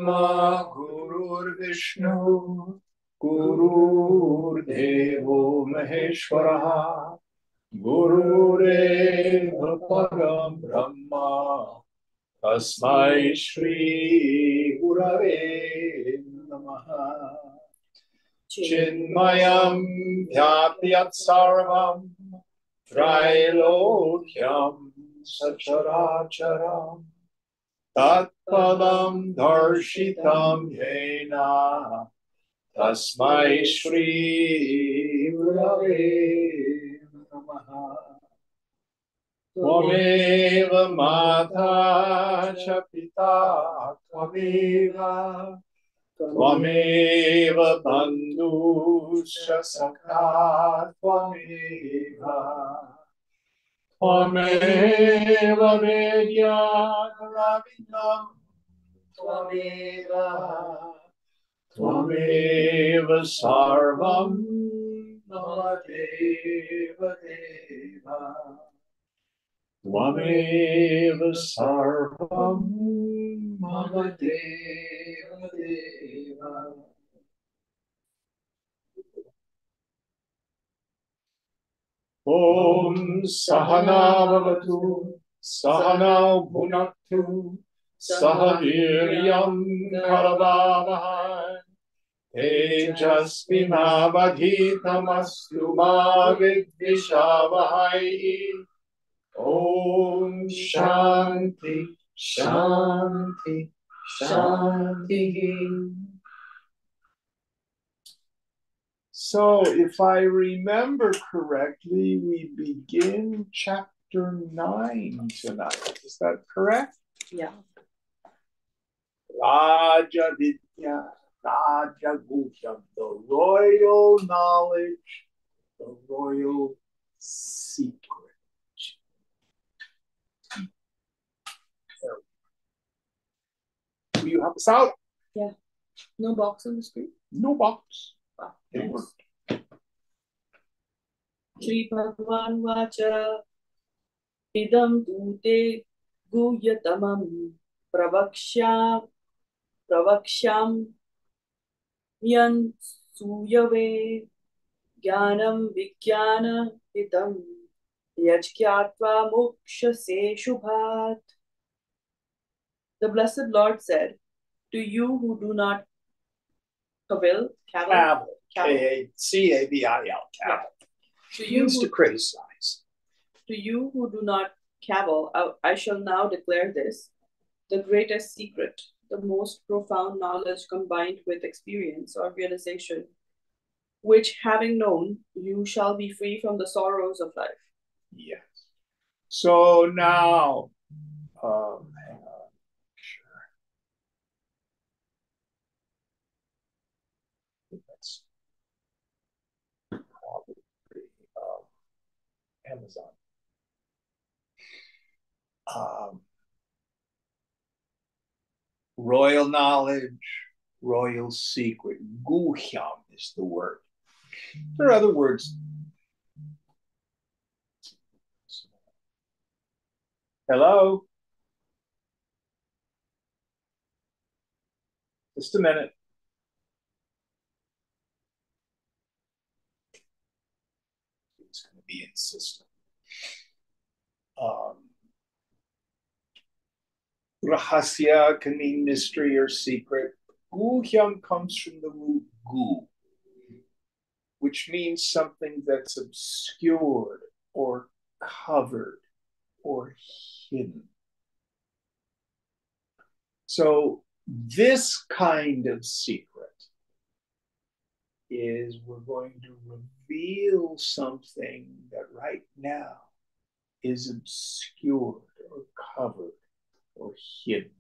Brahma Gurur Vishnu Gurur Devo Maheshwara Gurureva Param Brahma Tasmai Shri Gurave Namaha Chinmayam Bhyapyat Sarvam Trilokyam Sacharacharam Tatpadam Darshitam Yena Tasmai Shri Gurave Namaha Tvameva Mata Cha Pita Tvameva Tvameva Bandhu Cha Sakha Tvameva Tvameva Vedya Ravinam Tvameva Tvameva Sarvam Mama Deva Deva Tvameva Sarvam Mama Deva Deva. Om Sahana Bhavatu Sahana Bhunaktu Sahaviryam Karavavahai Tejasvinavadhitamastu ma vidvishavahai. Om Shanti Shanti Shanti. So, if I remember correctly, we begin chapter 9 tonight. Is that correct? Yeah. Raja Vidya, Raja Guhyam, the royal knowledge, the royal secret. Will you help us out? Yeah. No box on the screen? No box. Wow. It worked. Shri Bhagwan Vacha Idam Dute Guhyatamam Pravaksham Yan Suyave Jnanam Vijnana Hitam Yajkyatva Moksha Se Shubhat. The Blessed Lord said, to you who do not cavil, K-A-C-A-V-I-L, cavil. Means to criticize. To you who do not cavil, I shall now declare this, the greatest secret, the most profound knowledge combined with experience or realization, which having known, you shall be free from the sorrows of life. Yes. So now, hang on. Sure. That's probably Amazon. Royal knowledge, royal secret. Guhyam is the word. There are other words. Hello? Just a minute. It's going to be insistent. Rahasya can mean mystery or secret. Guhyam comes from the root gu, which means something that's obscured or covered or hidden. So this kind of secret is we're going to reveal something that right now is obscured or covered or hidden.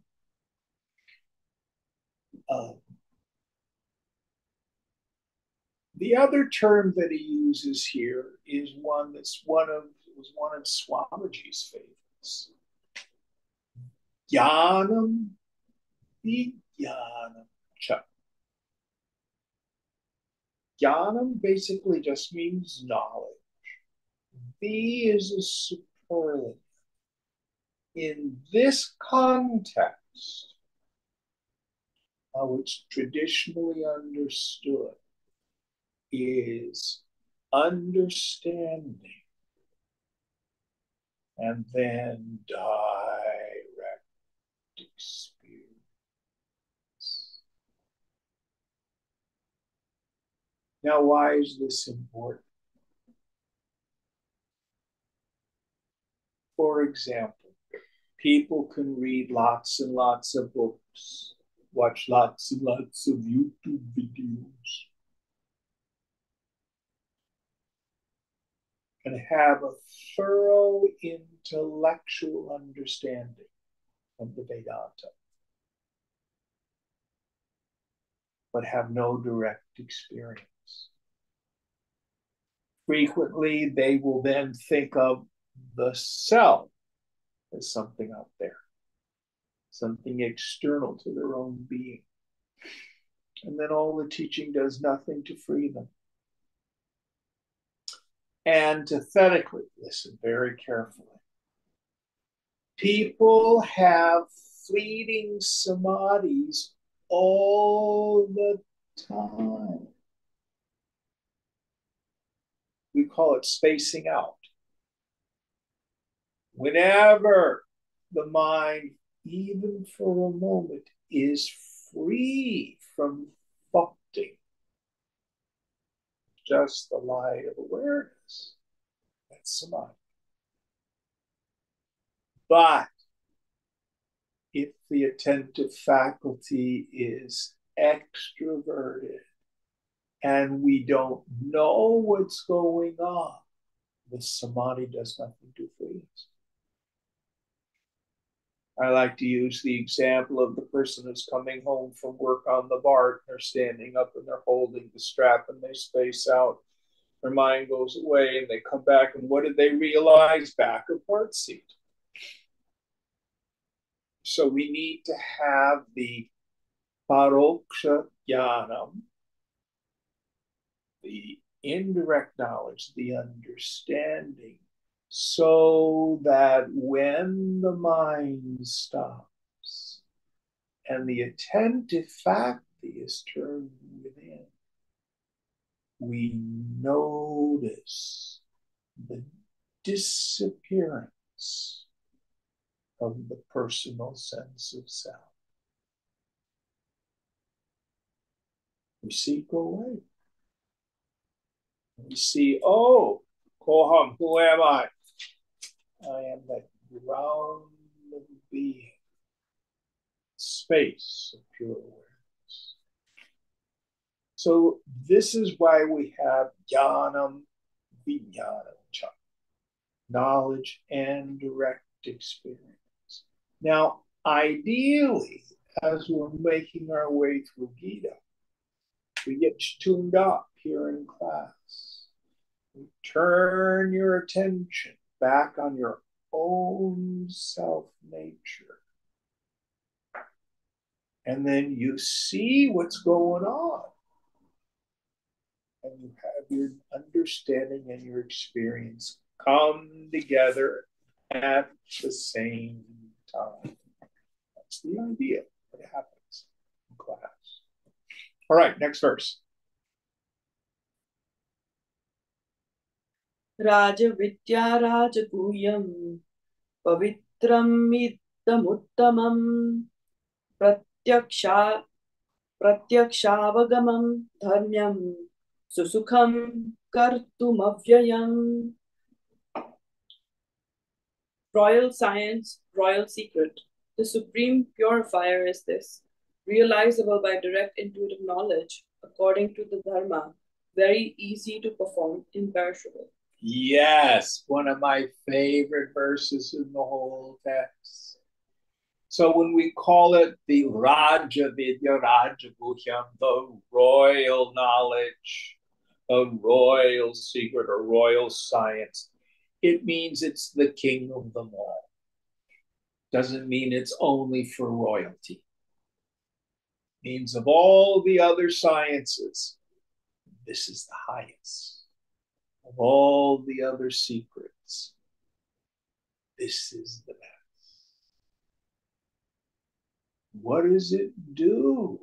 The other term that he uses here is one that's one of Swamiji's favorites. Jnanam Vijnanam Cha. Jnanam basically just means knowledge. V is a superlative. In this context, how it's traditionally understood is understanding and then direct experience. Now, why is this important? For example, people can read lots and lots of books, watch lots and lots of YouTube videos, and have a thorough intellectual understanding of the Vedanta, but have no direct experience. Frequently, they will then think of the self as something out there, something external to their own being. And then all the teaching does nothing to free them. Antithetically, listen very carefully. People have fleeting samadhis all the time. We call it spacing out. Whenever the mind, even for a moment, is free from thoughting, just the light of awareness, that's samadhi. But if the attentive faculty is extroverted and we don't know what's going on, the samadhi does nothing to free us. I like to use the example of the person who's coming home from work on the BART. They're standing up and they're holding the strap and they space out. Their mind goes away and they come back. And what did they realize? Back of BART seat. So we need to have the paroksha jnanam, the indirect knowledge, the understanding, so that when the mind stops and the attentive faculty is turned within, we notice the disappearance of the personal sense of self. We see it go away. We see, oh, Koham, who am I? I am that ground of being, space of pure awareness. So this is why we have jnanam, vijnanam, cha, knowledge and direct experience. Now, ideally, as we're making our way through Gita, we get tuned up here in class. You turn your attention back on your own self nature. And then you see what's going on. And you have your understanding and your experience come together at the same time. That's the idea that happens in class. All right, next verse. Rajavidya Rajaguhyam Pavitram Idamuttamam Pratyakshaavagamam Dharmyam Susukham Kartumavyayam. Royal science, royal secret. The supreme purifier is this, realizable by direct intuitive knowledge, according to the Dharma, very easy to perform, imperishable. Yes, one of my favorite verses in the whole text. So when we call it the Raja Vidya Raja Guhyam, the royal knowledge, the royal secret or royal science, it means it's the king of them all. Doesn't mean it's only for royalty. It means of all the other sciences, this is the highest. Of all the other secrets, this is the best. What does it do?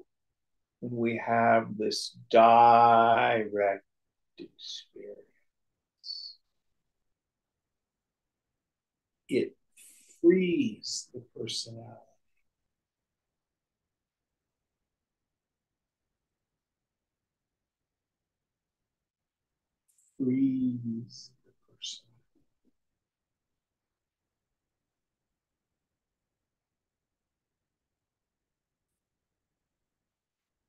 when we have this direct experience, it frees the personality. Frees the person.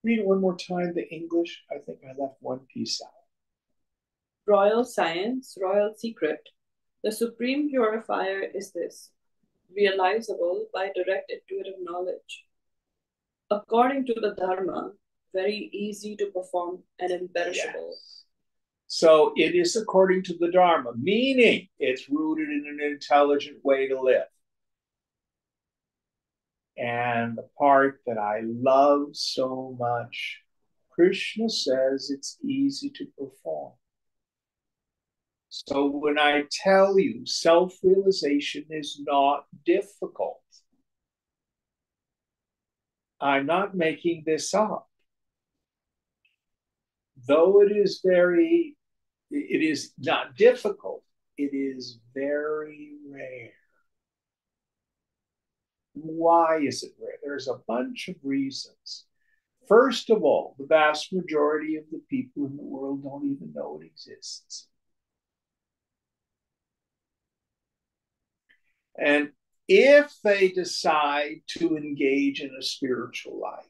Read it one more time, the English. I think I left one piece out. Royal science, royal secret. The supreme purifier is this, realizable by direct intuitive knowledge. According to the Dharma, very easy to perform and imperishable. Yes. So it is according to the Dharma, meaning it's rooted in an intelligent way to live. And the part that I love so much, Krishna says it's easy to perform. So when I tell you self-realization is not difficult, I'm not making this up. Though it is not difficult, it is very rare. Why is it rare? There's a bunch of reasons. First of all, the vast majority of the people in the world don't even know it exists. And if they decide to engage in a spiritual life,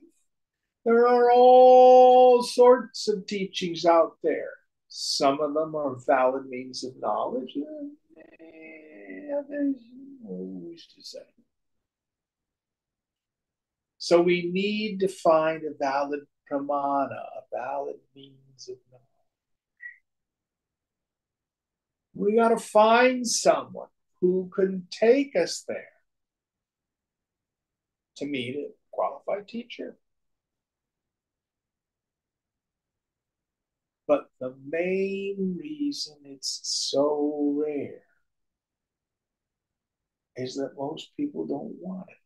there are all sorts of teachings out there. Some of them are valid means of knowledge. Others, who's to say? So we need to find a valid pramana, a valid means of knowledge. We got to find someone who can take us there to meet a qualified teacher. But the main reason it's so rare is that most people don't want it.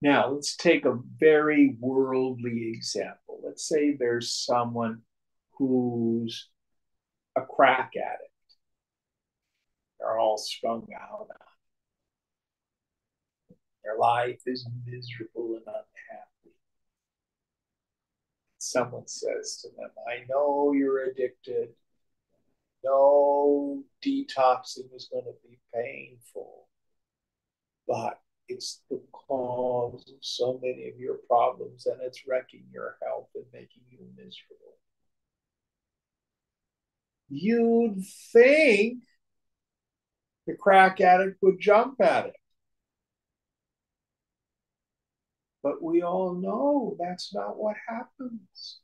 Now, let's take a very worldly example. Let's say there's someone who's a crack addict. They're all strung out. Their life is miserable and unhappy. Someone says to them, I know you're addicted. No, detoxing is going to be painful, but it's the cause of so many of your problems and it's wrecking your health and making you miserable. You'd think the crack addict would jump at it. But we all know that's not what happens.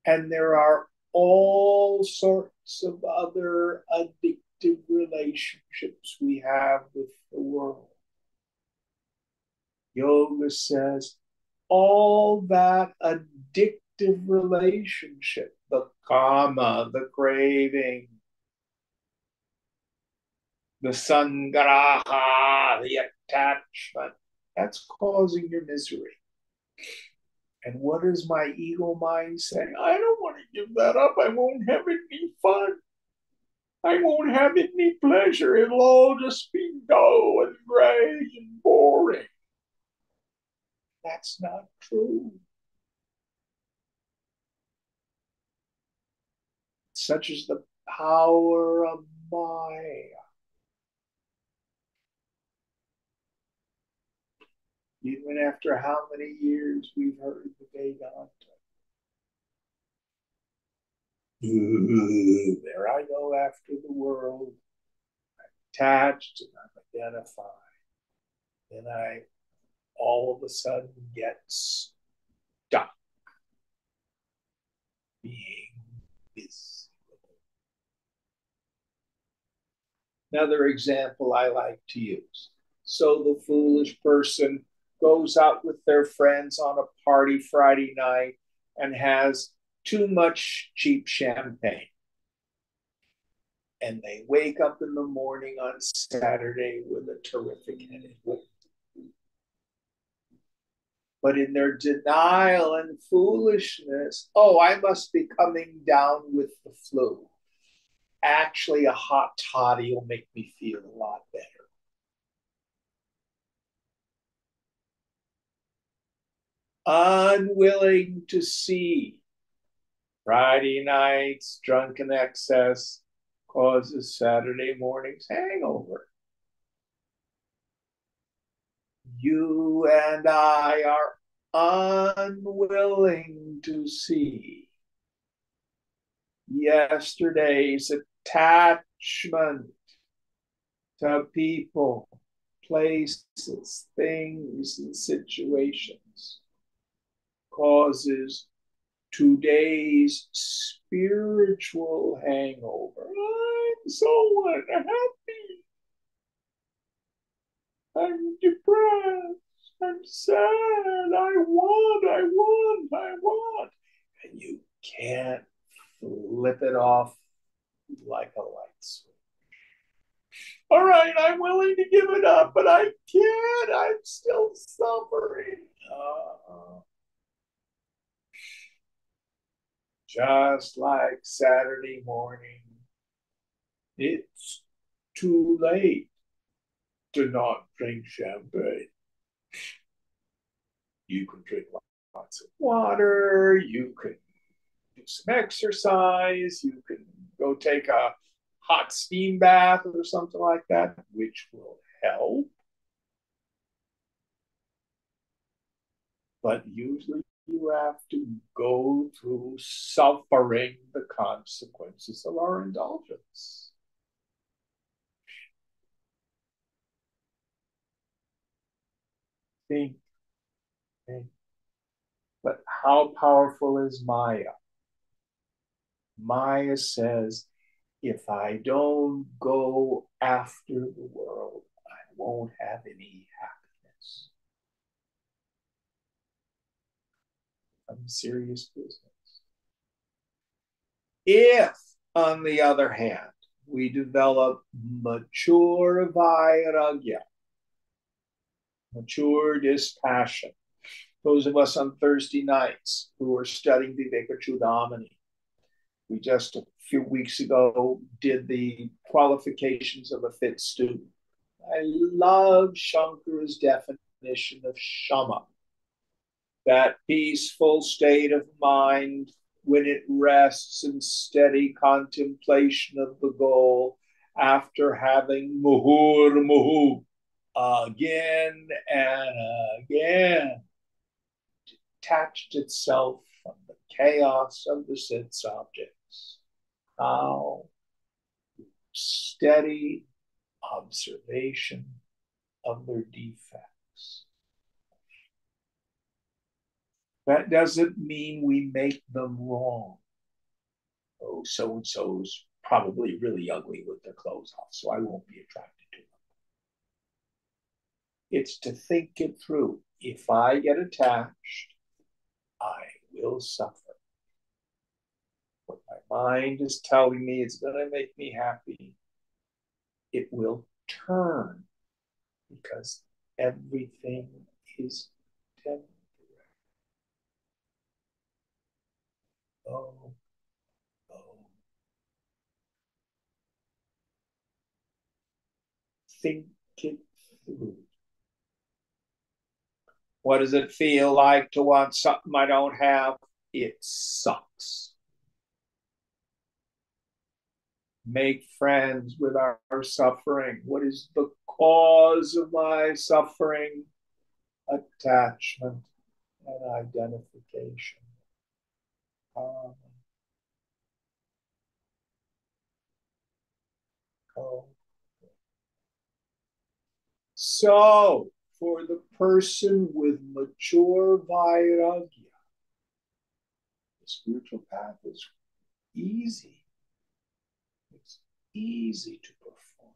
And there are all sorts of other addictive relationships we have with the world. Yoga says all that addictive relationship, the kama, the craving, the sangraha, the attachment, that's causing your misery. And what is my ego mind saying? I don't want to give that up. I won't have any fun. I won't have any pleasure. It'll all just be dull and gray and boring. That's not true. Such is the power of Maya. Even after how many years we've heard the Vedanta. There I go after the world. I'm attached and I'm identified. Then I all of a sudden get stuck being this. Another example I like to use. So the foolish person goes out with their friends on a party Friday night and has too much cheap champagne. and they wake up in the morning on Saturday with a terrific headache. But in their denial and foolishness, oh, I must be coming down with the flu. Actually, a hot toddy will make me feel a lot better. Unwilling to see Friday night's drunken excess causes Saturday morning's hangover. You and I are unwilling to see yesterday's attachment to people, places, things, and situations causes today's spiritual hangover. I'm so unhappy. I'm depressed. I'm sad. I want. And you can't flip it off like a light switch. All right, I'm willing to give it up, but I can't. I'm still suffering. Just like Saturday morning, it's too late to not drink champagne. You can drink lots of water, you can do some exercise, you can go take a hot steam bath or something like that, which will help. But usually you have to go through suffering the consequences of our indulgence. Think, think. But how powerful is Maya? Maya says, if I don't go after the world, I won't have any happiness. I'm serious business. If, on the other hand, we develop mature vairagya, mature dispassion, those of us on Thursday nights who are studying Viveka Chudamani, we just a few weeks ago did the qualifications of a fit student. I love Shankara's definition of shama, that peaceful state of mind when it rests in steady contemplation of the goal after having muhur again and again detached itself from the chaos of the sense objects. Now, steady observation of their defects. That doesn't mean we make them wrong. Oh, so and so's probably really ugly with their clothes off, so I won't be attracted to them. It's to think it through. If I get attached, I will suffer. What my mind is telling me it's going to make me happy, it will turn because everything is temporary. Oh, oh. Think it through. What does it feel like to want something I don't have? It sucks. Make friends with our suffering. What is the cause of my suffering? Attachment and identification. Um, oh. So, for the person with mature vairagya, the spiritual path is easy. It's easy to perform.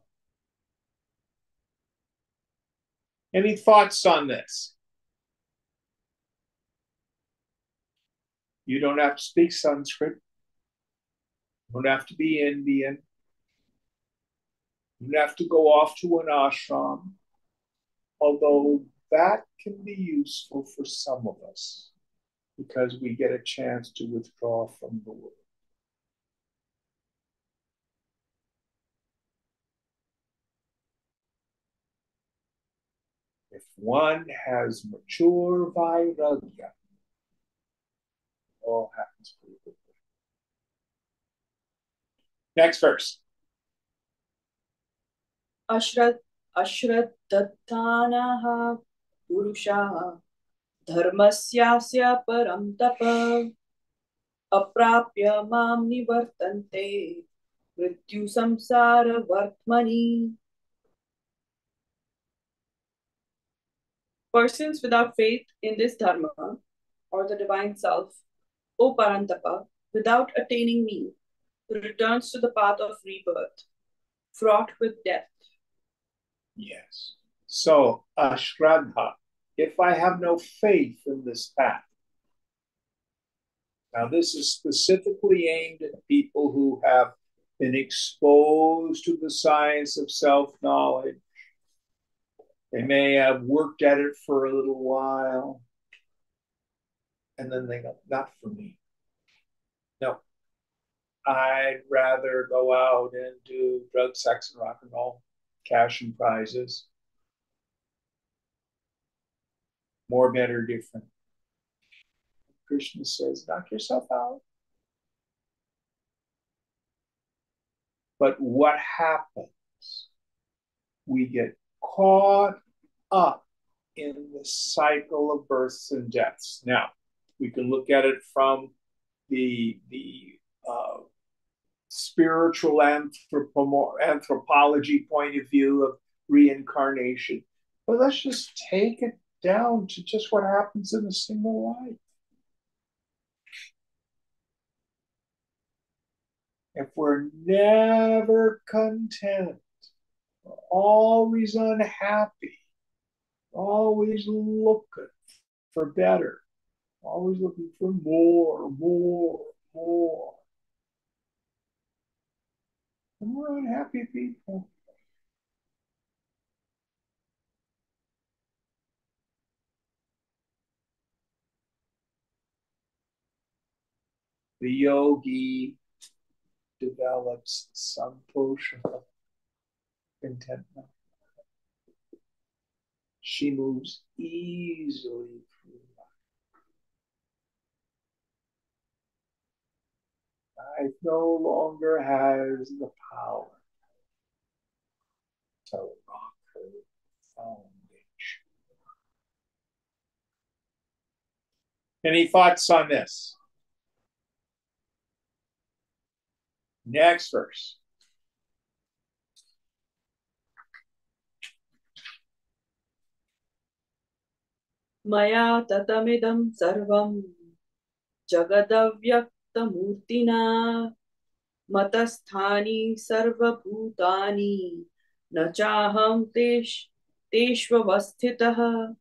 Any thoughts on this? You don't have to speak Sanskrit. You don't have to be Indian. You have to go off to an ashram, although that can be useful for some of us because we get a chance to withdraw from the world. If one has mature vairagya, all happens pretty quickly. Next verse. अश्रद्धानः पुरुषाः धर्मस्यास्य परं तप अप्राप्य मां निवर्तन्ते मृत्यु संसार वर्त्मनि. Persons without faith in this dharma or the divine self, O Parantapa, without attaining me, returns to the path of rebirth, fraught with death. Yes. So, ashraddha, if I have no faith in this path. Now, this is specifically aimed at people who have been exposed to the science of self-knowledge. They may have worked at it for a little while, and then they go, not for me. No, I'd rather go out and do drugs, sex, and rock and roll, cash and prizes. More, better, different. Krishna says, knock yourself out. But what happens? We get caught up in the cycle of births and deaths. Now, we can look at it from the spiritual anthropology point of view of reincarnation. But let's just take it down to just what happens in a single life. If we're never content, we're always unhappy, always looking for better, always looking for more. And we're unhappy people. The yogi develops santosha, contentment. She moves easily through life. Life no longer has the power to rock her foundation. Any thoughts on this? Next verse. Maya tatamidam sarvam jagadavyaktamurtina matasthani sarvabhutani nachaham teshvavasthitah.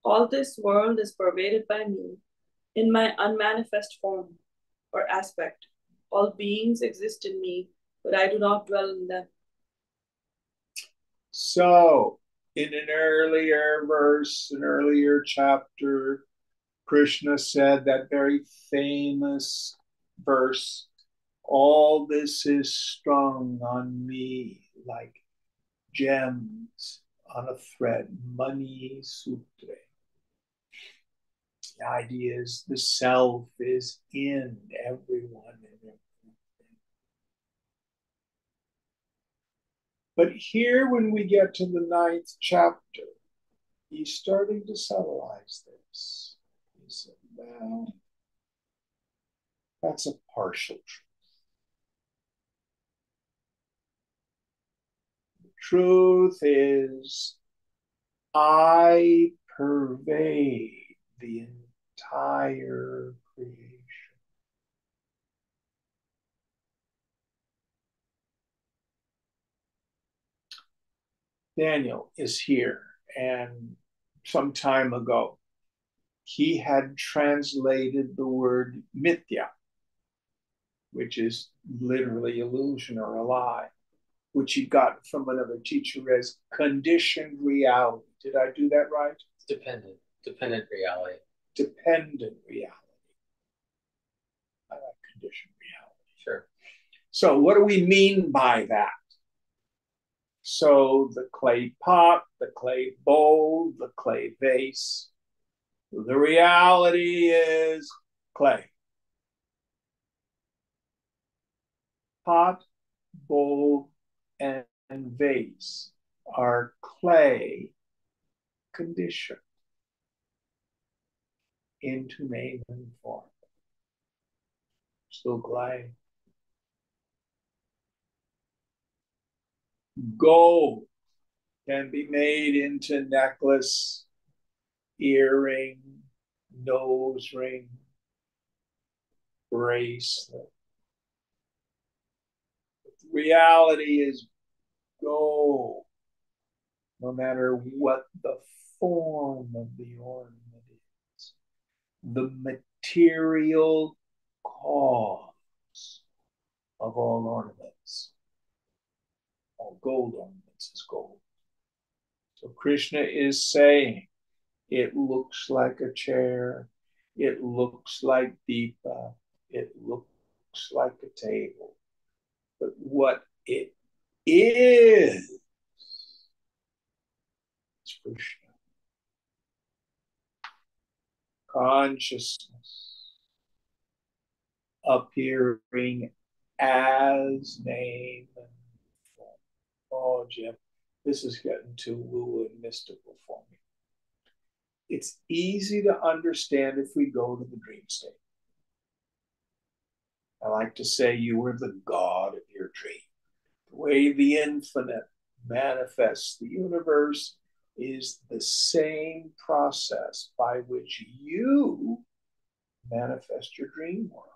All this world is pervaded by me in my unmanifest form or aspect. All beings exist in me, but I do not dwell in them. So, in an earlier verse, an earlier chapter, Krishna said that very famous verse, all this is strung on me like gems on a thread, Mani Sutre. The idea is the self is in everyone and everything. But here, when we get to the 9th chapter, he's starting to subtleize this. He said, well, that's a partial truth. The truth is, I pervade the entire creation. Daniel is here, and some time ago, he had translated the word mithya, which is literally illusion or a lie. which he got from another teacher as conditioned reality. Did I do that right? Dependent reality. Dependent reality. I like conditioned reality. Sure. So what do we mean by that? So the clay pot, the clay bowl, the clay vase, the reality is clay. Pot, bowl, and vase are clay conditioned into name and form. Still clay. Gold can be made into necklace, earring, nose ring, bracelet. The reality is gold, no matter what the form of the ornament is. The material cause of all ornaments, all gold ornaments is gold. So Krishna is saying, it looks like a chair, it looks like Deepa, it looks like a table. But what it is Krishna. Consciousness appearing as name and form. Oh, Jim, this is getting too woo and mystical for me. It's easy to understand if we go to the dream state. I like to say you were the god of your dream. The way the infinite manifests the universe is the same process by which you manifest your dream world.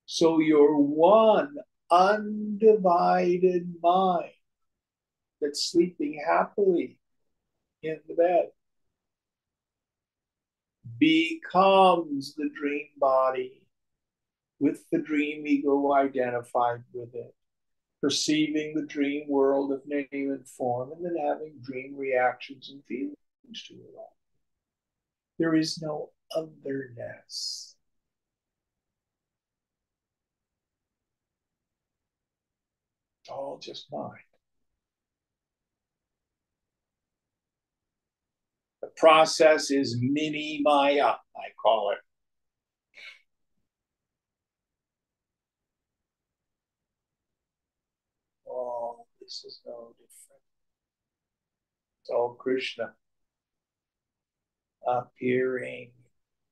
So your one undivided mind that's sleeping happily in the bed becomes the dream body with the dream ego identified with it, perceiving the dream world of name and form, and then having dream reactions and feelings to it all. There is no otherness. It's all just mind. The process is mini Maya, I call it. Oh, this is no different. It's all Krishna appearing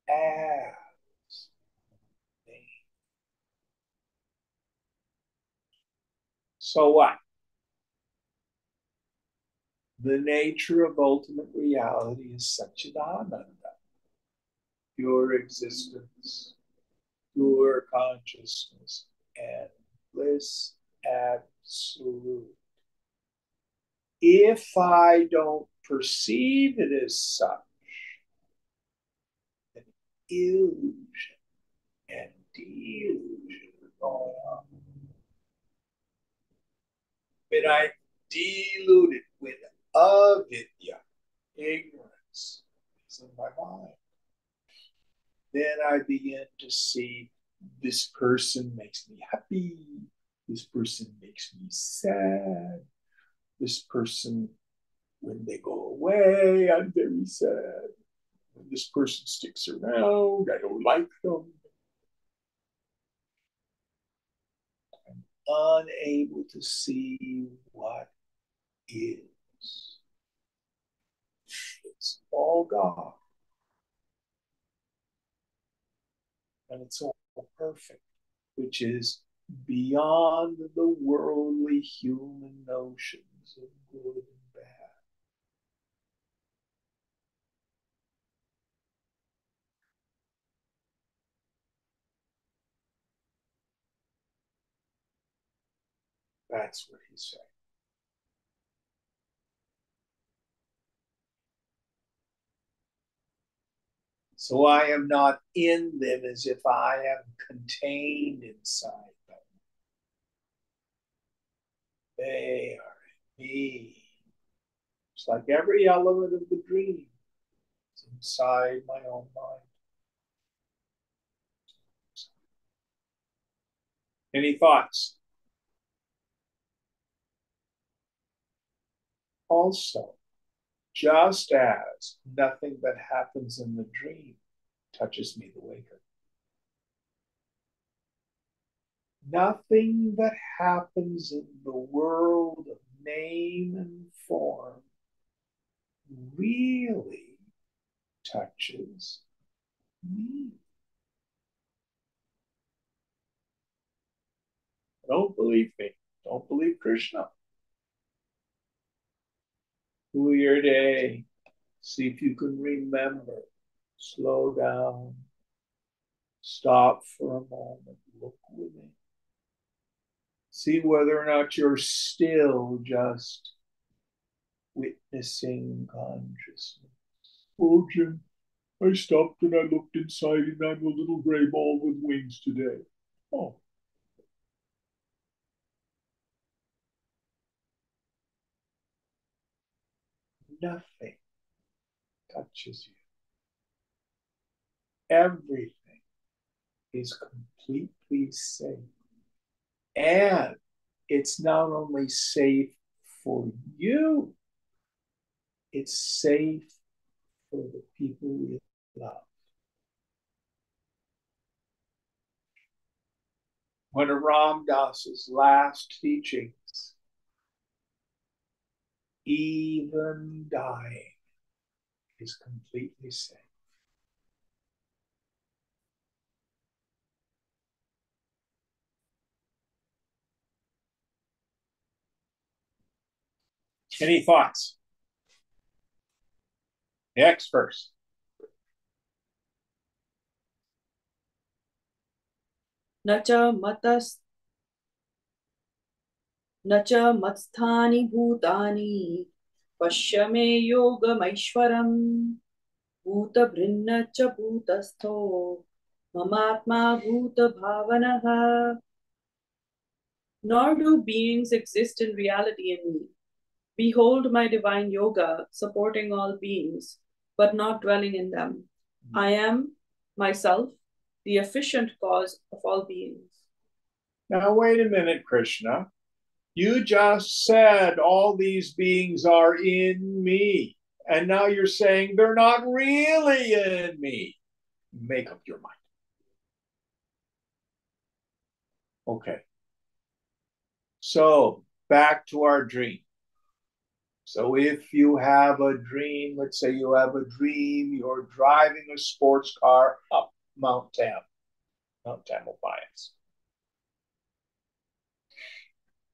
as me. So what? The nature of ultimate reality is Satchidananda, pure existence, pure consciousness, and bliss absolute. If I don't perceive it as such, an illusion and delusion are going on. When I dilute it with avidya, ignorance, is in my mind, then I begin to see this person makes me happy, this person makes me sad, this person, when they go away, I'm very sad. When this person sticks around, I don't like them. I'm unable to see what is. It's all God. And it's all perfect, which is beyond the worldly human notions of good and bad. That's what he's saying. So I am not in them as if I am contained inside them. They are in me. It's like every element of the dream is inside my own mind. Any thoughts? Also, just as nothing that happens in the dream touches me, the waker, nothing that happens in the world of name and form really touches me. Don't believe me. Don't believe Krishna. Do your day. See if you can remember. Slow down. Stop for a moment. Look within. See whether or not you're still just witnessing consciousness. Oh, Jim, I stopped and I looked inside and I'm a little gray ball with wings today. Oh. Nothing touches you. Everything is completely safe. And it's not only safe for you, it's safe for the people we love. One of Ram Dass's last teachings, even dying is completely safe. Any thoughts? Next verse. न च मत्स्थानि भूतानि पश्य मे योगमैश्वरम् भूतभृन्न च भूतस्थो ममात्मा भूतभावनः. Nor do beings exist in reality in me. Behold my divine yoga supporting all beings, but not dwelling in them. I am myself, the efficient cause of all beings. Now, wait a minute, Krishna. You just said all these beings are in me. And now you're saying they're not really in me. Make up your mind. Okay. So back to our dream. So if you have a dream, let's say you have a dream, you're driving a sports car up Mount Tamalpais.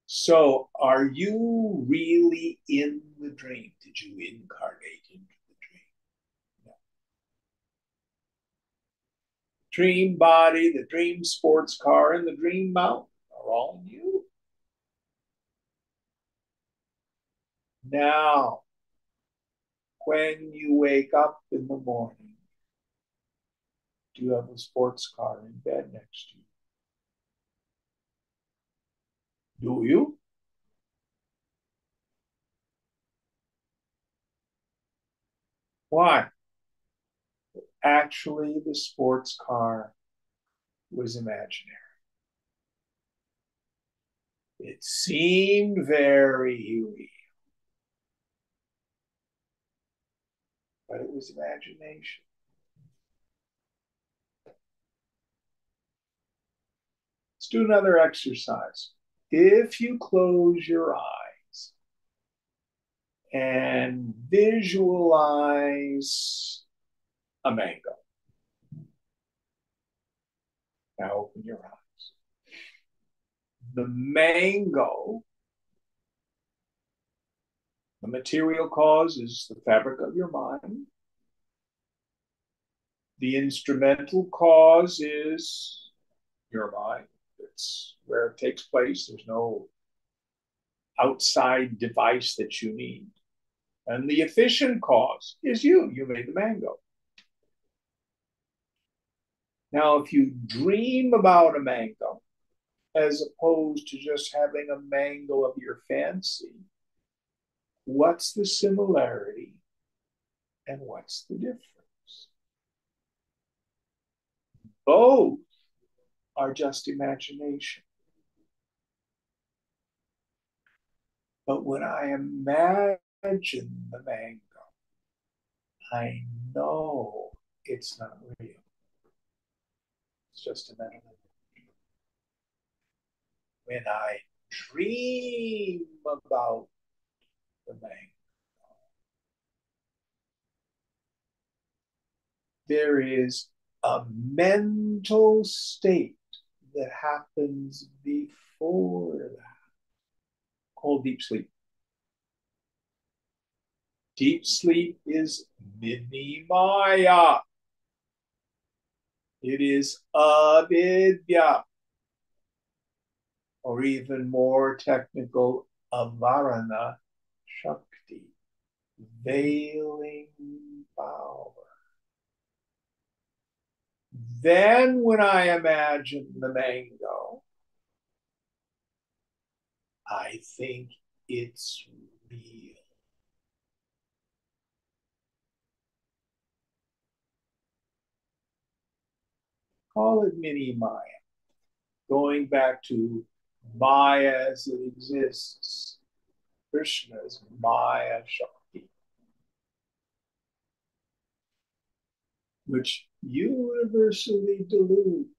So are you really in the dream? Did you incarnate into the dream? No. Dream body, the dream sports car, and the dream mountain are all you. Now, when you wake up in the morning, do you have a sports car in bed next to you? Do you? Why? Actually, the sports car was imaginary. It seemed very real, but it was imagination. Let's do another exercise. If you close your eyes and visualize a mango. Now open your eyes. The mango, the material cause is the fabric of your mind. The instrumental cause is your mind. It's where it takes place. There's no outside device that you need. And the efficient cause is you. You made the mango. Now, if you dream about a mango as opposed to just having a mango of your fancy, what's the similarity and what's the difference? Both are just imagination. But when I imagine the mango, I know it's not real. It's just a mental image. When I dream about the mango, there is a mental state that happens before that called deep sleep. Deep sleep is mini maya. It is avidya, or even more technical, avarana shakti, veiling power. Then, when I imagine the mango, I think it's real. Call it mini Maya. Going back to Maya as it exists, Krishna's Maya Shakti, which universally deludes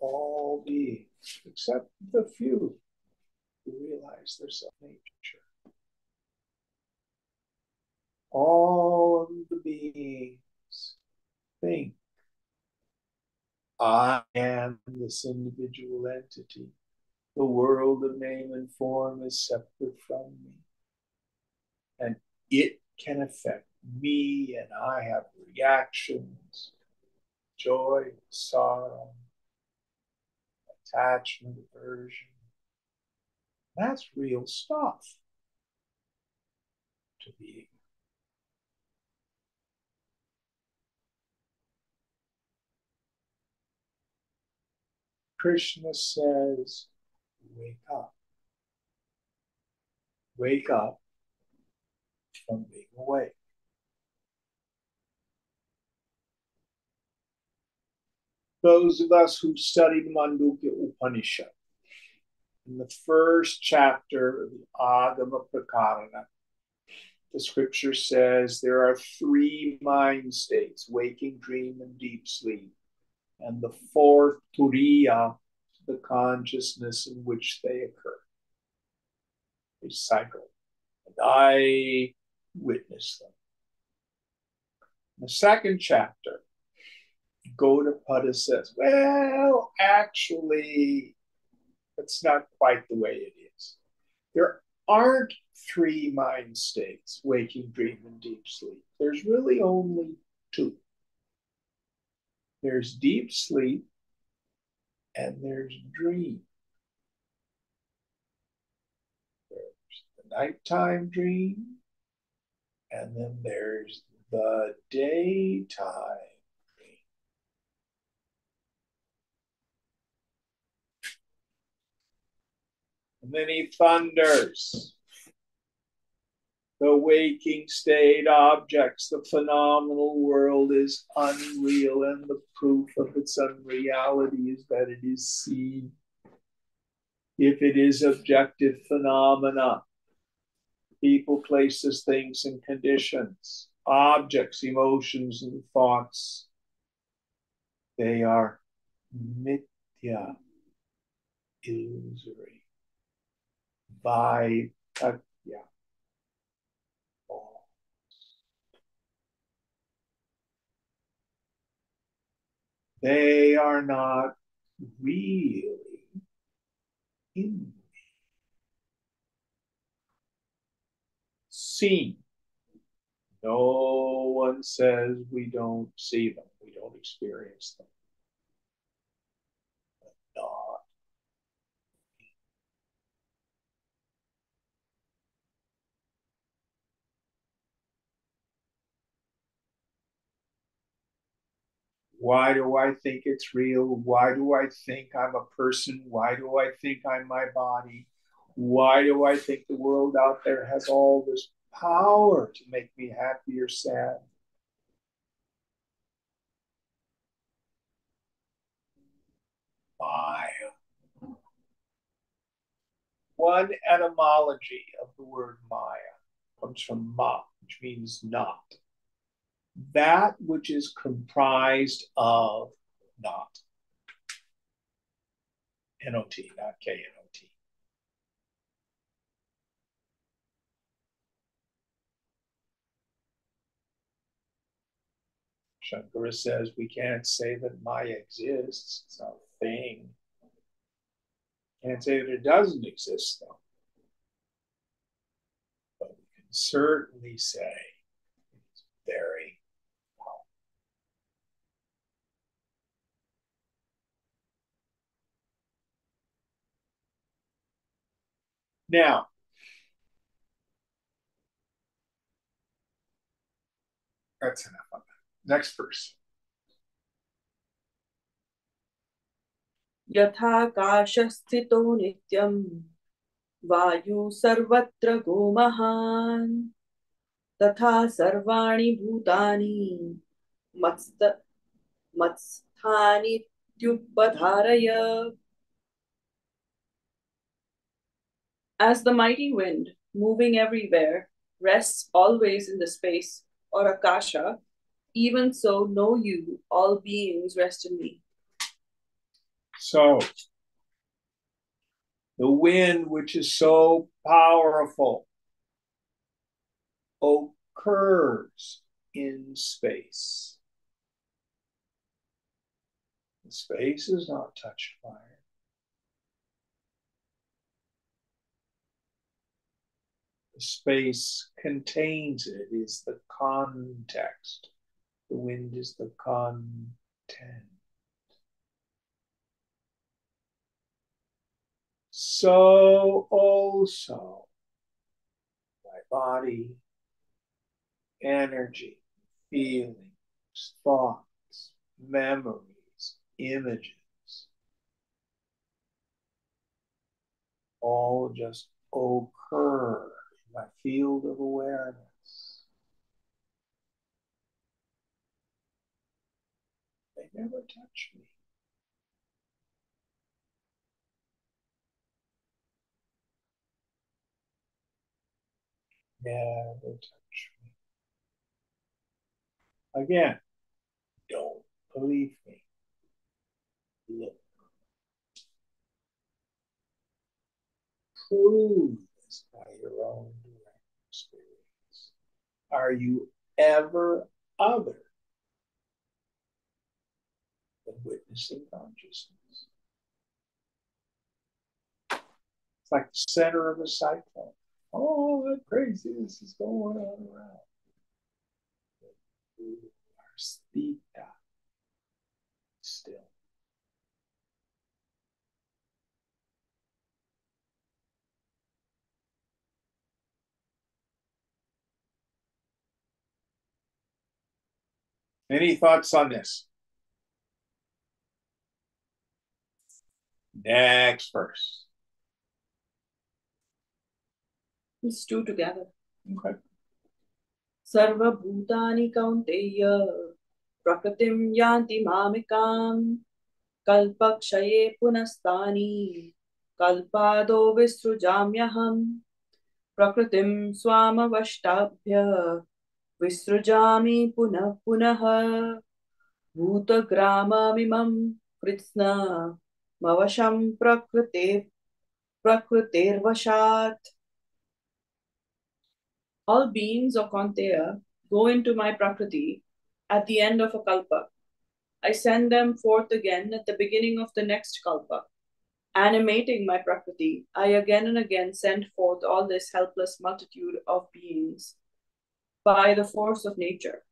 all beings, except the few who realize their self-nature. All of the beings think I am this individual entity. The world of name and form is separate from me. And it can affect me, and I have reactions, joy, sorrow, attachment, aversion. That's real stuff to be. Krishna says, wake up. Wake up from being awake. Those of us who studied Mandukya Upanishad, in the first chapter of the Agama Prakarana, the scripture says there are three mind states, waking, dream, and deep sleep. And the fourth, turiya, the consciousness in which they occur. They cycle. And I witness them. In the second chapter, Gaudapada says, well, actually, that's not quite the way it is. There aren't three mind states, waking, dream, and deep sleep. There's really only two. There's deep sleep and there's dream. There's the nighttime dream, and then there's the daytime dream. And then he thunders. The waking state objects, the phenomenal world is unreal, and the proof of its unreality is that it is seen. If it is objective phenomena, people, places, things, and conditions, objects, emotions, and thoughts, they are mithya, illusory, vaidya. They are not really in seen. No one says we don't see them, we don't experience them. But not. Why do I think it's real? Why do I think I'm a person? Why do I think I'm my body? Why do I think the world out there has all this power to make me happy or sad? Maya. One etymology of the word Maya comes from ma, which means not. That which is comprised of not. N-O-T, not K-N-O-T. Shankara says we can't say that Maya exists. It's not a thing. Can't say that it doesn't exist, though. But we can certainly say it's very powerful. Now, that's enough of that. Next verse. यथाकाशस्थितो नित्यं वायु सर्वत्र गोमहान् तथा सर्वाणि भूतानि मत्स्थानीत्युपधारय. As the mighty wind, moving everywhere, rests always in the space or akasha, even so know you, all beings rest in me. So, the wind, which is so powerful, occurs in space. The space is not touched by it. The space contains it, is the context. The wind is the content. So also, my body, energy, feelings, thoughts, memories, images, all just occur in my field of awareness. They never touch me. Never touch me. Again, don't believe me. Look. Prove this by your own direct experience. Are you ever other than witnessing consciousness? It's like the center of a cyclone. All that craziness is going on around. You are stita, still. Any thoughts on this? Next verse. Let's do together. Okay. Sarvabhutani kaunteya prakritim yanti mamikam kalpakshaye punastani kalpado visrujamyaham prakritim swamavashtabhya visrujami punah punah bhutagramamimam kritsna mavasham prakritirvashat. All beings of Kaunteya go into my Prakriti at the end of a kalpa. I send them forth again at the beginning of the next kalpa. Animating my Prakriti, I again and again send forth all this helpless multitude of beings by the force of nature.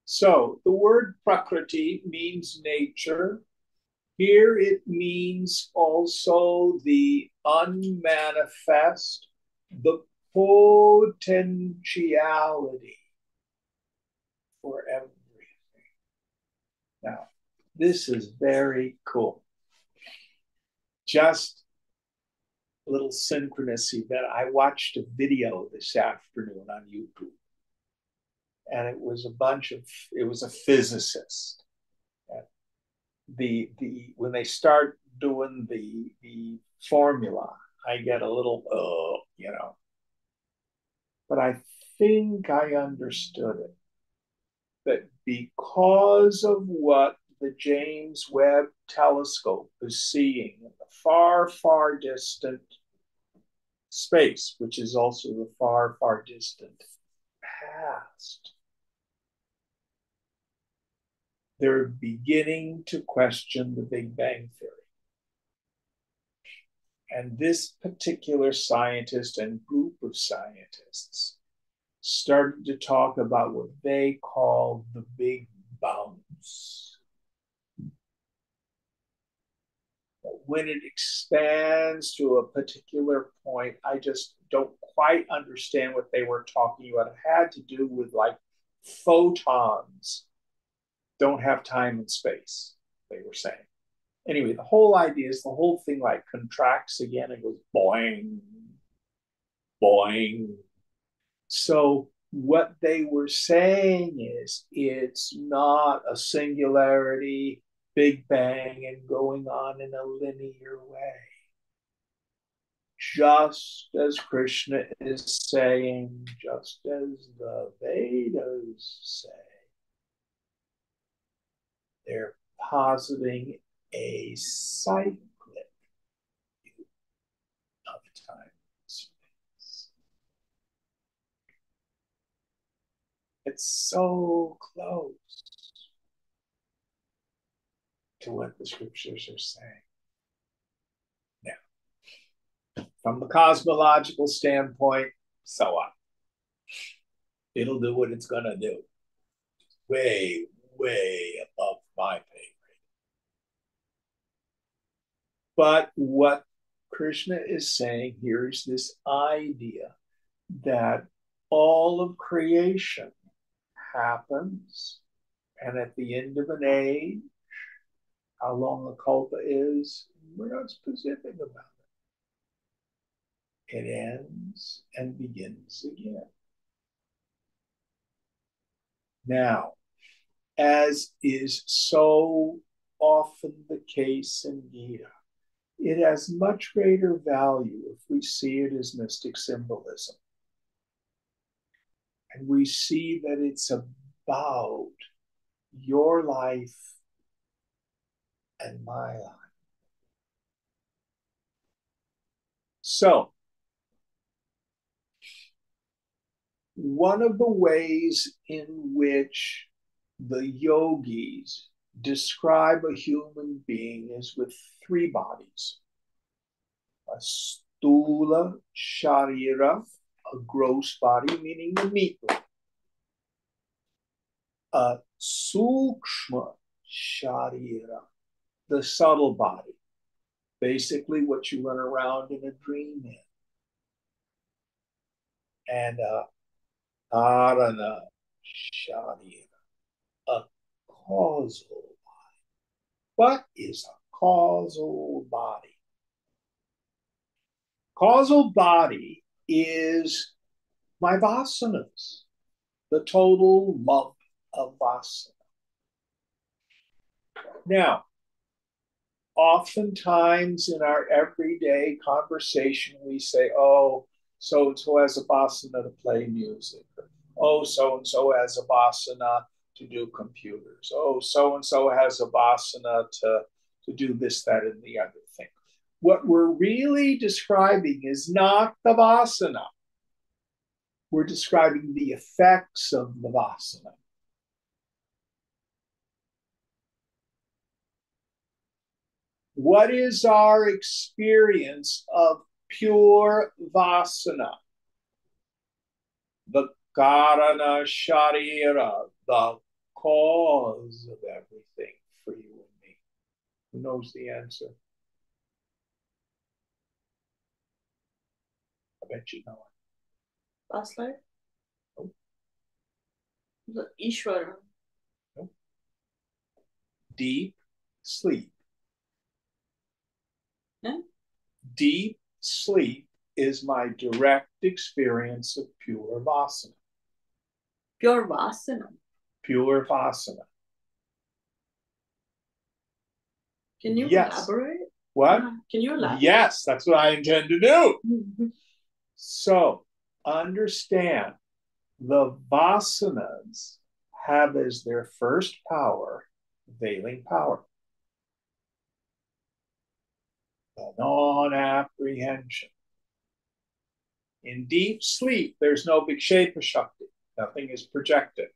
So the word Prakriti means nature. Here it means also the unmanifest, the potentiality for everything. Now, this is very cool. Just a little synchronicity that I watched a video this afternoon on YouTube. And it was a physicist. When they start doing the formula, I get a little, but I think I understood it. That because of what the James Webb telescope is seeing in the far, far distant space, which is also the far, far distant past, they're beginning to question the Big Bang Theory. And this particular scientist and group of scientists started to talk about what they call the big bounce. When it expands to a particular point, I just don't quite understand what they were talking about. It had to do with like photons don't have time and space, they were saying. Anyway, the whole idea is the whole thing like contracts again and goes boing, boing. So what they were saying is it's not a singularity, Big Bang, and going on in a linear way. Just as Krishna is saying, just as the Vedas say, they're positing a cyclic view of time and space. It's so close to what the scriptures are saying. Now, from the cosmological standpoint, so on. It'll do what it's going to do. Way, way above my pay grade. But what Krishna is saying here is this idea that all of creation happens, and at the end of an age, how long a kalpa is, we're not specific about it. It ends and begins again. Now, as is so often the case in Gita, it has much greater value if we see it as mystic symbolism. And we see that it's about your life and my life. So, one of the ways in which the yogis describe a human being is with three bodies. A stula sharira, a gross body, meaning the meat body. A sukshma sharira, the subtle body, basically what you run around in a dream in. And a karana sharira, a causal body. What is a causal body? Causal body is my vasanas, the total lump of vasana. Now, oftentimes in our everyday conversation, we say, oh, so-and-so has a vasana to play music. Oh, so-and-so has a vasana to do computers. Oh, so-and-so has a vasana to do this, that, and the other thing. What we're really describing is not the vasana. We're describing the effects of the vasana. What is our experience of pure vasana? The karana sharira, the cause of everything for you and me. Who knows the answer? I bet you know it. Past life? Nope. The Ishvara. Nope. deep sleep. Huh? Deep sleep is my direct experience of pure vasana. Pure vasana. Pure vasana. Can you Yes. elaborate? What? Can you elaborate? Yes, that's what I intend to do. So understand the vasanas have as their first power veiling power, the non-apprehension. In deep sleep, there's no vikshepa shakti. Nothing is projected.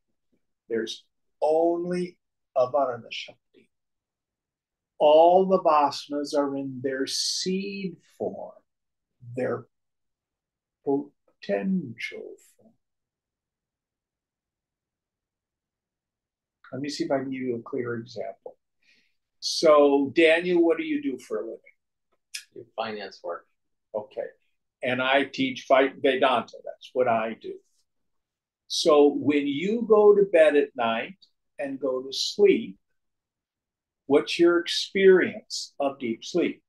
There's only avarana shakti. All the vasanas are in their seed form, their potential form. Let me see if I can give you a clear example. So, Daniel, what do you do for a living? Do finance work. Okay. And I teach Vedanta. That's what I do. So when you go to bed at night and go to sleep, what's your experience of deep sleep?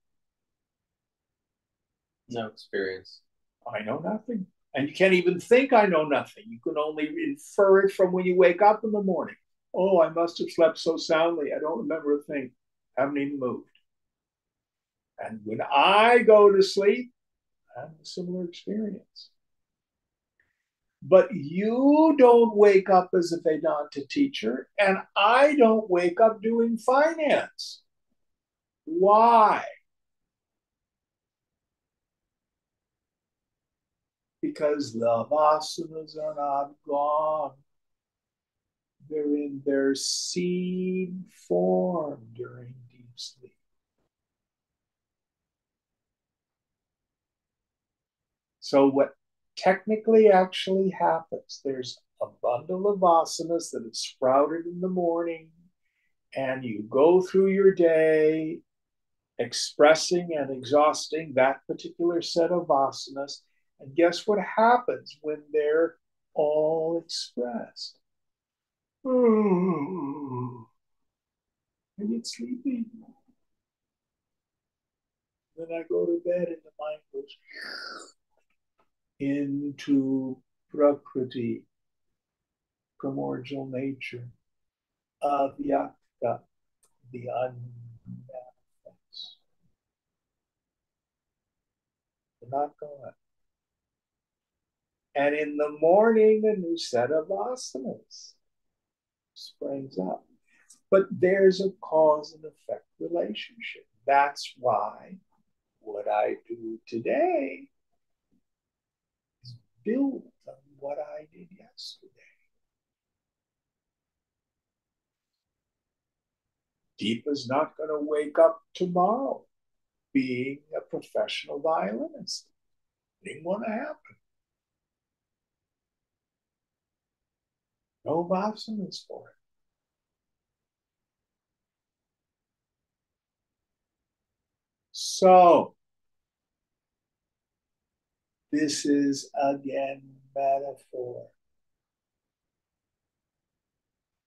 No experience. I know nothing. And you can't even think I know nothing. You can only infer it from when you wake up in the morning. Oh, I must have slept so soundly. I don't remember a thing. I haven't even moved. And when I go to sleep, I have a similar experience. But you don't wake up as a Vedanta teacher, and I don't wake up doing finance. Why? Because the vasanas are not gone. They're in their seed form during deep sleep. So what technically actually happens, there's a bundle of vasanas that have sprouted in the morning, and you go through your day expressing and exhausting that particular set of vasanas. And guess what happens when they're all expressed? Oh, I get sleepy. Then I go to bed and the mind goes into Prakriti, primordial nature, avyakta, the unmanifest. They're not going. And in the morning, a new set of asanas springs up. But there's a cause and effect relationship. That's why what I do today is built on what I did yesterday. Deepa's not going to wake up tomorrow being a professional violinist. It didn't want to happen. No vasanas for it. So, this is again metaphor.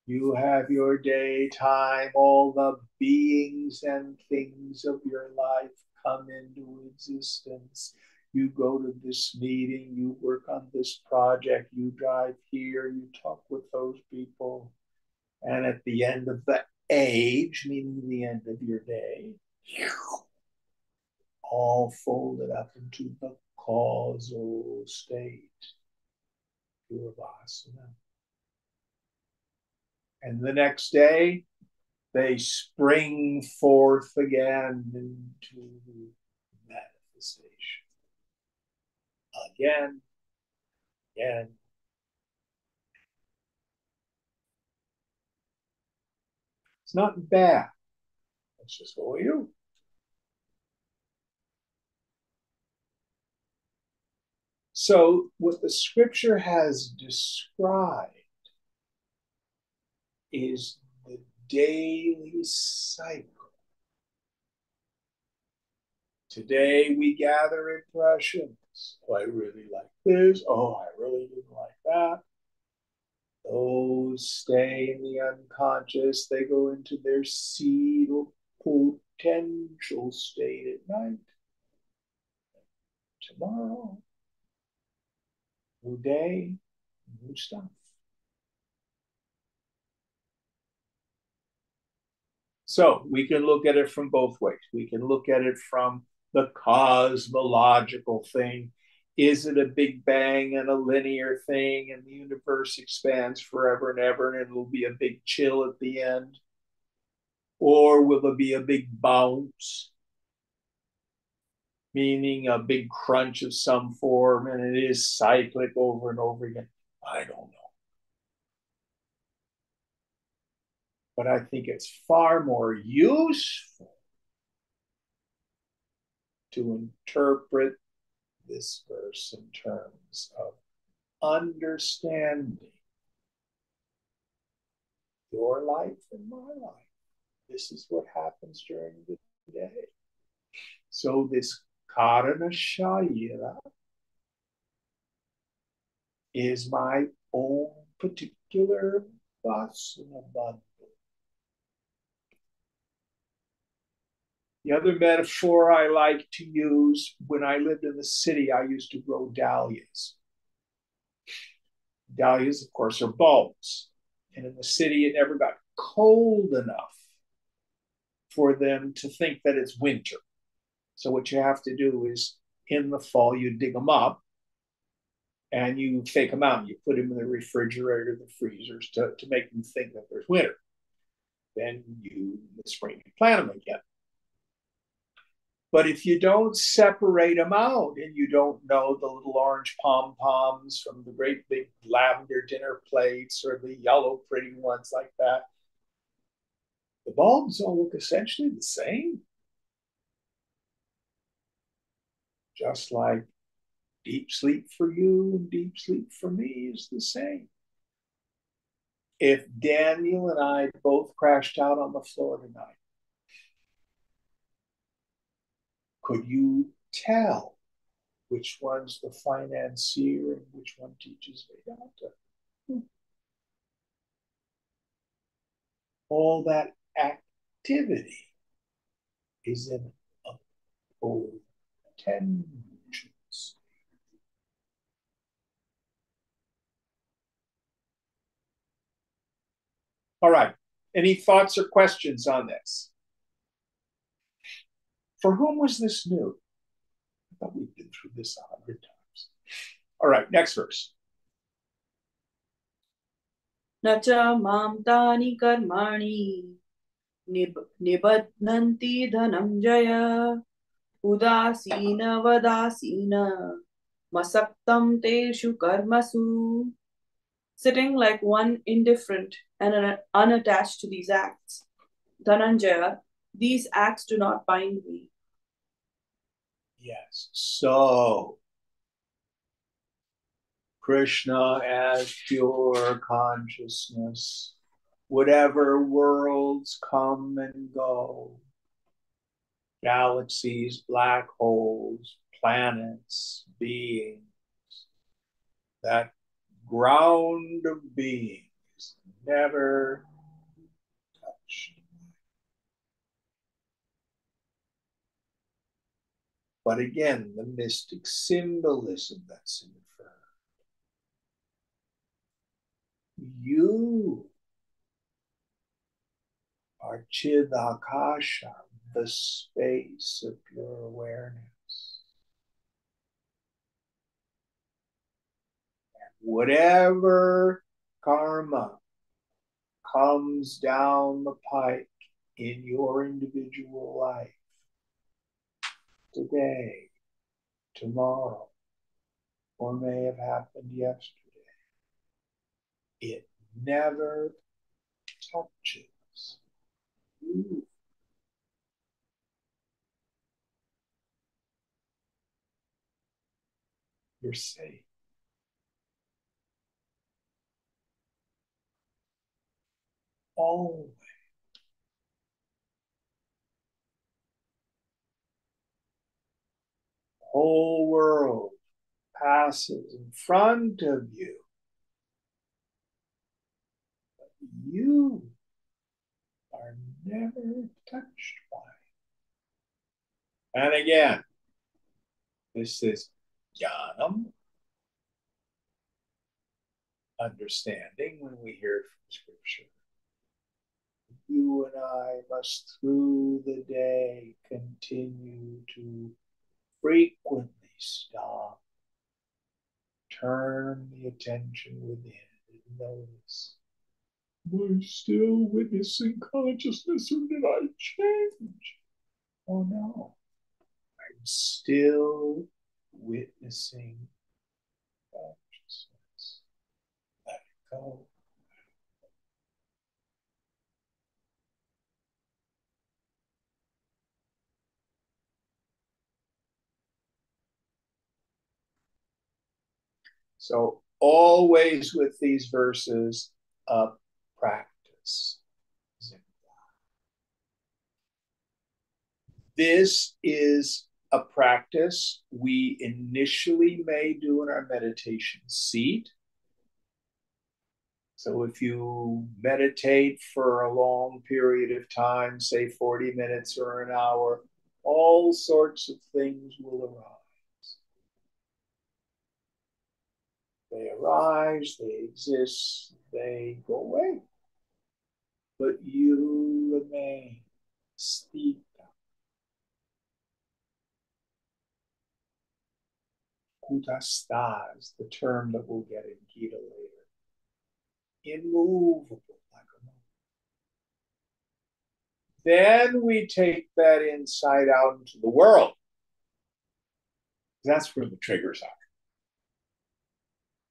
You have your daytime, all the beings and things of your life come into existence. You go to this meeting, you work on this project, you drive here, you talk with those people. And at the end of the age, meaning the end of your day, all folded up into the causal state, pure vasana. And the next day, they spring forth again into manifestation. Again, again. It's not bad. It's just what we do. So, what the scripture has described is the daily cycle. Today we gather impressions. Oh, I really like this. Oh, I really didn't like that. Those those stay in the unconscious. They go into their seed or potential state at night. Tomorrow, new day, new stuff. So we can look at it from both ways. We can look at it from the cosmological thing. Is it a big bang and a linear thing and the universe expands forever and ever and it'll be a big chill at the end? Or will there be a big bounce, meaning a big crunch of some form and it is cyclic over and over again? I don't know. But I think it's far more useful to interpret this verse in terms of understanding your life and my life. This is what happens during the day. So this Karana Shayira is my own particular vasana bundle. The other metaphor I like to use, when I lived in the city, I used to grow dahlias. Dahlias, of course, are bulbs. And in the city, it never got cold enough for them to think that it's winter. So what you have to do is, in the fall, you dig them up and you fake them out. You put them in the refrigerator, the freezers, to make them think that there's winter. Then in the spring, you plant them again. But if you don't separate them out and you don't know the little orange pom-poms from the great big lavender dinner plates or the yellow pretty ones like that, the bulbs all look essentially the same. Just like deep sleep for you and deep sleep for me is the same. If Daniel and I both crashed out on the floor tonight, could you tell which one's the financier and which one teaches Vedanta? All that activity is in potentials. All right. Any thoughts or questions on this? For whom was this new? I thought we've been through this 100 times. All right, next verse. न च मां तानि कर्माणि निबध्नन्ति धनञ्जय उदासीनवदासीन मसक्तं तेषु कर्मसु. Sitting like one indifferent and unattached to these acts. Dhananjaya, these acts do not bind me. Yes. So, Krishna as pure consciousness, whatever worlds come and go, galaxies, black holes, planets, beings, that ground of being is never touched. But again, the mystic symbolism that's inferred. You are Chidakasha, the space of pure awareness. Whatever karma comes down the pike in your individual life, today, tomorrow, or may have happened yesterday, it never touches you. You're safe. Always. The whole world passes in front of you. you are never touched by. And again, this is jnanam, understanding when we hear from Scripture. You and I must, through the day, continue to frequently stop, turn the attention within, and notice, am I still witnessing consciousness, or did I change? Oh no, I'm still witnessing consciousness. Let it go. So always with these verses, practice. This is a practice we initially may do in our meditation seat. So if you meditate for a long period of time, say 40 minutes or an hour, all sorts of things will arise. They arise, they exist, they go away. But you remain steeped. Kutastha is the term that we'll get in Gita later. Immovable like a mountain. Then we take that insight out into the world. That's where the triggers are.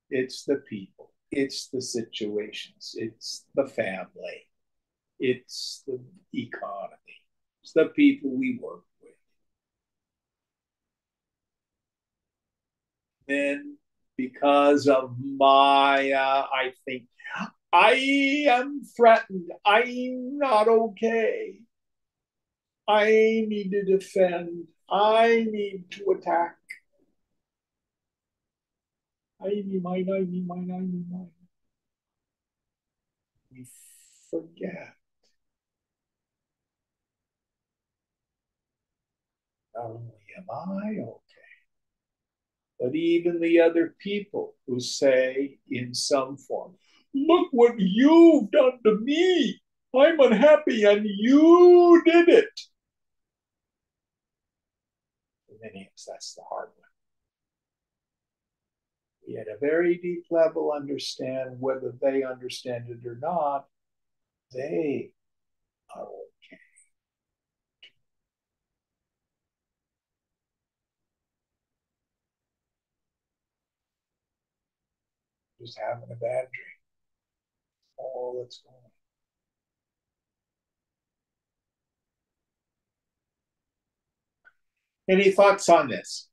It's the people, it's the situations, it's the family, it's the economy, it's the people we work with. Then, because of Maya, I think I am threatened. I'm not okay. I need to defend. I need to attack. I need mine, I need mine, I need mine. We forget. Not only am I okay, but even the other people who say in some form, look what you've done to me. I'm unhappy and you did it. For many of us, that's the hard one. We at a very deep level understand, whether they understand it or not, they are okay. Just having a bad dream. All that's going on. Any thoughts on this?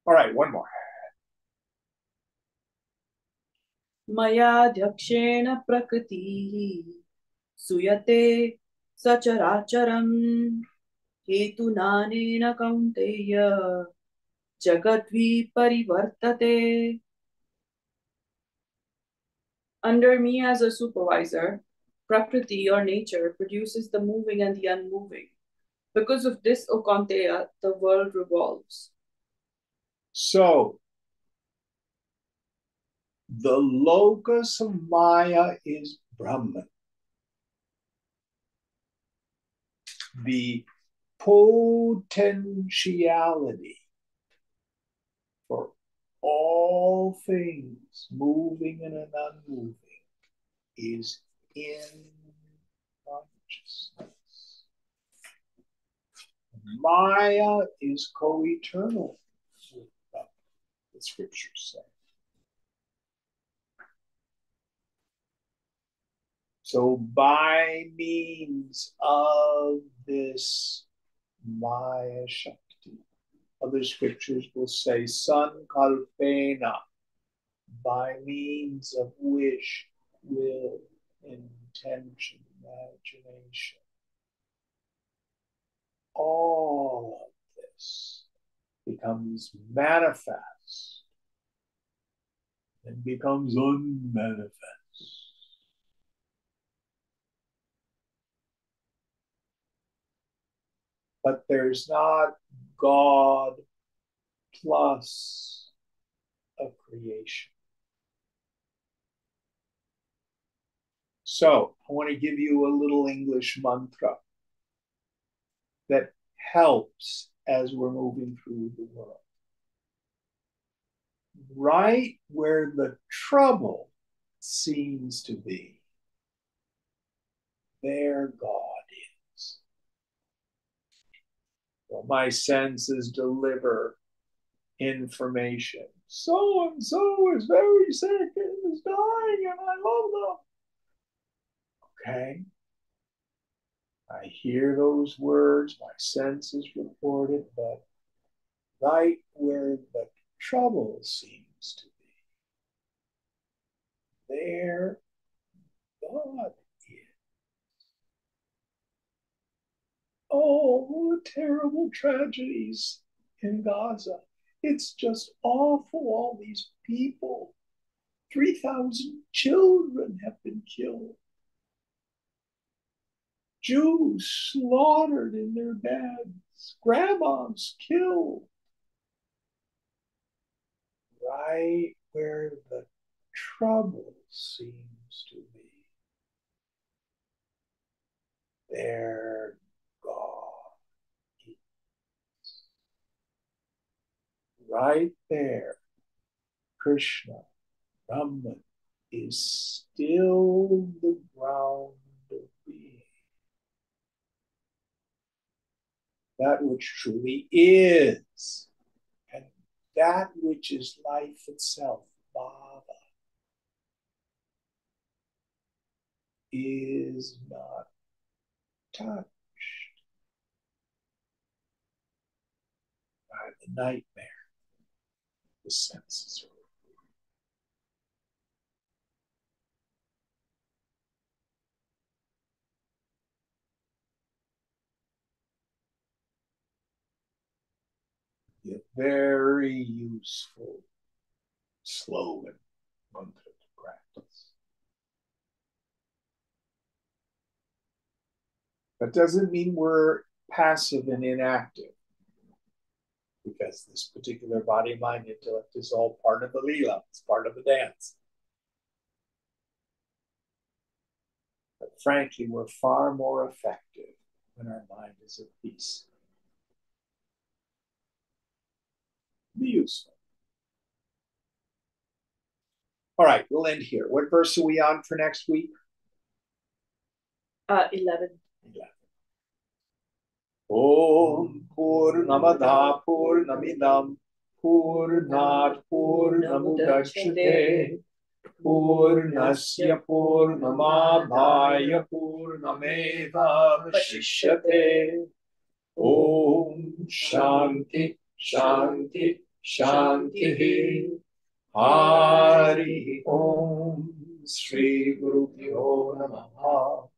All right, one more. मयाध्यक्षेण प्रकृतिः सूयते सचराचरम् हेतुनानेन कौन्तेय जगद्विपरिवर्तते. Under me as a supervisor, Prakriti or nature produces the moving and the unmoving. Because of this, O Kaunteya, the world revolves. So, the locus of Maya is Brahman. The potentiality for all things, moving and unmoving, is in consciousness. Maya is co-eternal, the scriptures say. So by means of this Maya Shakti, other scriptures will say Sankalpena, by means of wish, will, intention, imagination. All of this becomes manifest and becomes unmanifest. But there's not God plus a creation. So I want to give you a little English mantra that helps as we're moving through the world. Right where the trouble seems to be, there God is. Well, my senses deliver information. So and so is very sick and is dying, and I love them. Okay. I hear those words, my senses report it, but right where the trouble seems to be, there God is. Oh, terrible tragedies in Gaza. It's just awful, all these people. 3,000 children have been killed. Jews slaughtered in their beds. Grandmas killed. Right where the trouble seems to be, there God is. Right there, Krishna, Brahman, is still the ground of being. That which truly is, and that which is life itself, Bhava, is not touched by the nightmare the senses are. A very useful slogan, mantra to practice. That doesn't mean we're passive and inactive, because this particular body, mind, intellect is all part of the Leela, it's part of the dance. But frankly, we're far more effective when our mind is at peace. Be useful. All right, we'll end here. What verse are we on for next week? 11. Om Purnamada Purnamidam Purnat Purnamudachyate Purnasya Purnamadhaya Purnameva Vashishyate. Om Shanti Shanti Shanti. Hari Om Sri Guru Pyo Namaha.